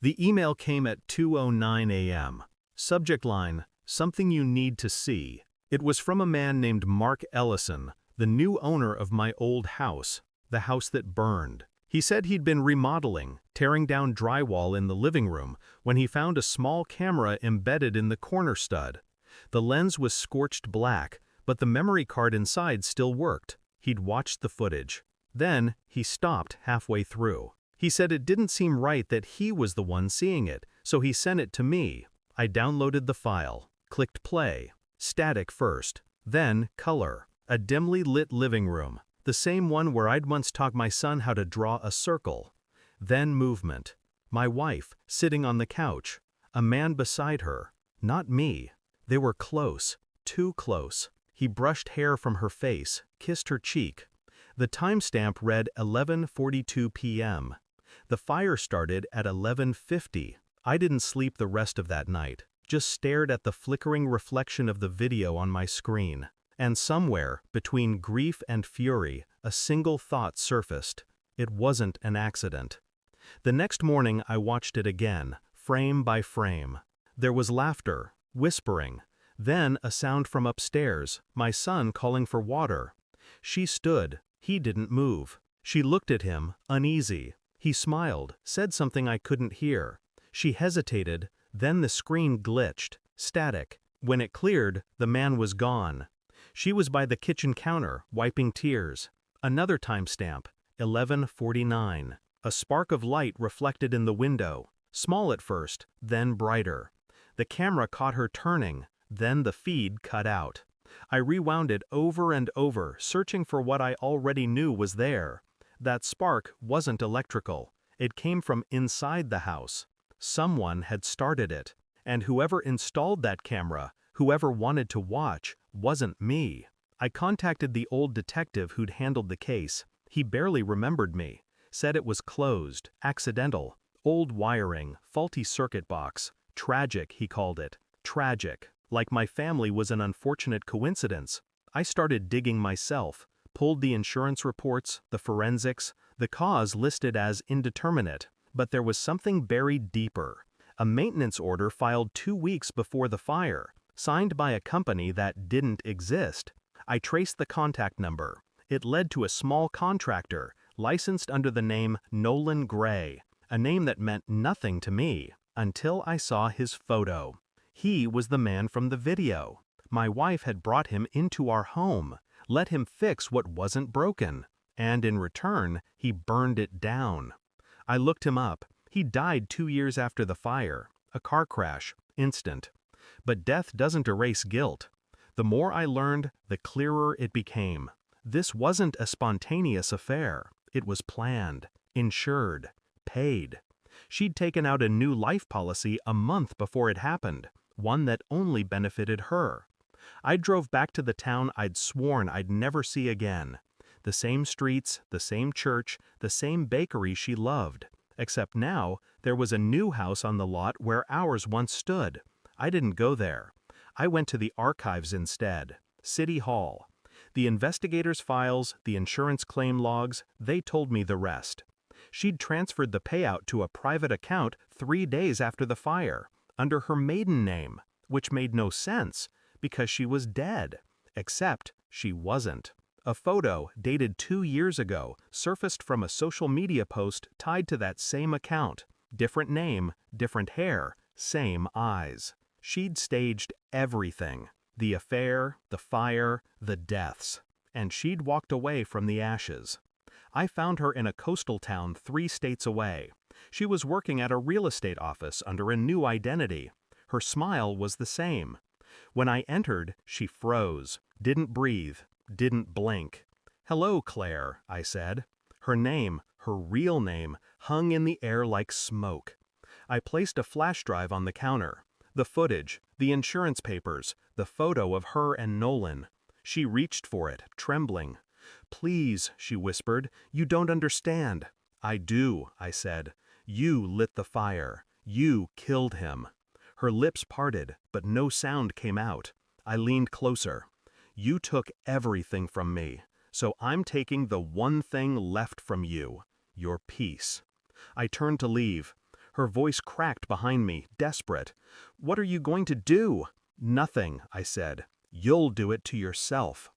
The email came at 2:09 a.m. Subject line, "Something you need to see." It was from a man named Mark Ellison, the new owner of my old house, the house that burned. He said he'd been remodeling, tearing down drywall in the living room, when he found a small camera embedded in the corner stud. The lens was scorched black, but the memory card inside still worked. He'd watched the footage. Then, he stopped halfway through. He said it didn't seem right that he was the one seeing it, so he sent it to me. I downloaded the file, clicked play. Static first, then color. A dimly lit living room, the same one where I'd once taught my son how to draw a circle. Then movement. My wife, sitting on the couch. A man beside her. Not me. They were close, too close. He brushed hair from her face, kissed her cheek. The timestamp read 11:42 p.m. The fire started at 11:50. I didn't sleep the rest of that night, just stared at the flickering reflection of the video on my screen. And somewhere, between grief and fury, a single thought surfaced. It wasn't an accident. The next morning I watched it again, frame by frame. There was laughter, whispering, then a sound from upstairs, my son calling for water. She stood, he didn't move. She looked at him, uneasy. He smiled, said something I couldn't hear. She hesitated, then the screen glitched, static. When it cleared, the man was gone. She was by the kitchen counter, wiping tears. Another timestamp, 11:49. A spark of light reflected in the window, small at first, then brighter. The camera caught her turning, then the feed cut out. I rewound it over and over, searching for what I already knew was there. That spark wasn't electrical. It came from inside the house. Someone had started it. And whoever installed that camera, whoever wanted to watch, wasn't me. I contacted the old detective who'd handled the case. He barely remembered me. Said it was closed, accidental, old wiring, faulty circuit box. Tragic, he called it. Tragic. Like my family was an unfortunate coincidence. I started digging myself. Pulled the insurance reports, the forensics, the cause listed as indeterminate, but there was something buried deeper. A maintenance order filed 2 weeks before the fire, signed by a company that didn't exist. I traced the contact number. It led to a small contractor, licensed under the name Nolan Gray, a name that meant nothing to me, until I saw his photo. He was the man from the video. My wife had brought him into our home, let him fix what wasn't broken, and in return, he burned it down. I looked him up. He died 2 years after the fire. A car crash, instant. But death doesn't erase guilt. The more I learned, the clearer it became. This wasn't a spontaneous affair. It was planned, insured, paid. She'd taken out a new life policy a month before it happened, one that only benefited her. I drove back to the town I'd sworn I'd never see again. The same streets, the same church, the same bakery she loved. Except now, there was a new house on the lot where ours once stood. I didn't go there. I went to the archives instead. City Hall. The investigators' files, the insurance claim logs, they told me the rest. She'd transferred the payout to a private account 3 days after the fire, under her maiden name, which made no sense, because she was dead. Except she wasn't. A photo, dated 2 years ago, surfaced from a social media post tied to that same account. Different name, different hair, same eyes. She'd staged everything. The affair, the fire, the deaths. And she'd walked away from the ashes. I found her in a coastal town 3 states away. She was working at a real estate office under a new identity. Her smile was the same. When I entered, she froze, didn't breathe, didn't blink. "Hello, Claire," I said. Her name, her real name, hung in the air like smoke. I placed a flash drive on the counter. The footage, the insurance papers, the photo of her and Nolan. She reached for it, trembling. "Please," she whispered, "you don't understand." "I do," I said. "You lit the fire. You killed him." Her lips parted, but no sound came out. I leaned closer. "You took everything from me, so I'm taking the one thing left from you, your peace." I turned to leave. Her voice cracked behind me, desperate. "What are you going to do?" "Nothing," I said. "You'll do it to yourself."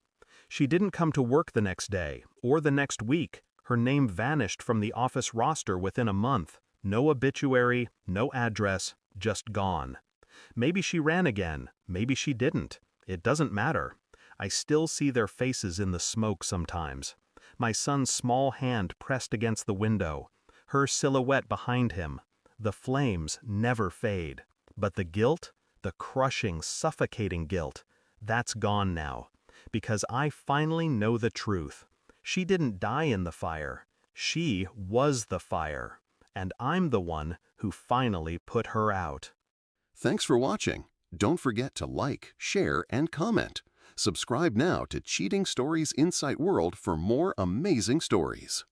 She didn't come to work the next day, or the next week. Her name vanished from the office roster within a month. No obituary, no address, just gone. Maybe she ran again, maybe she didn't. It doesn't matter. I still see their faces in the smoke sometimes. My son's small hand pressed against the window. Her silhouette behind him. The flames never fade. But the guilt, the crushing, suffocating guilt, that's gone now. Because I finally know the truth. She didn't die in the fire. She was the fire. And I'm the one who finally put her out. Thanks for watching. Don't forget to like, share, and comment. Subscribe now to Cheating Stories Insight World for more amazing stories.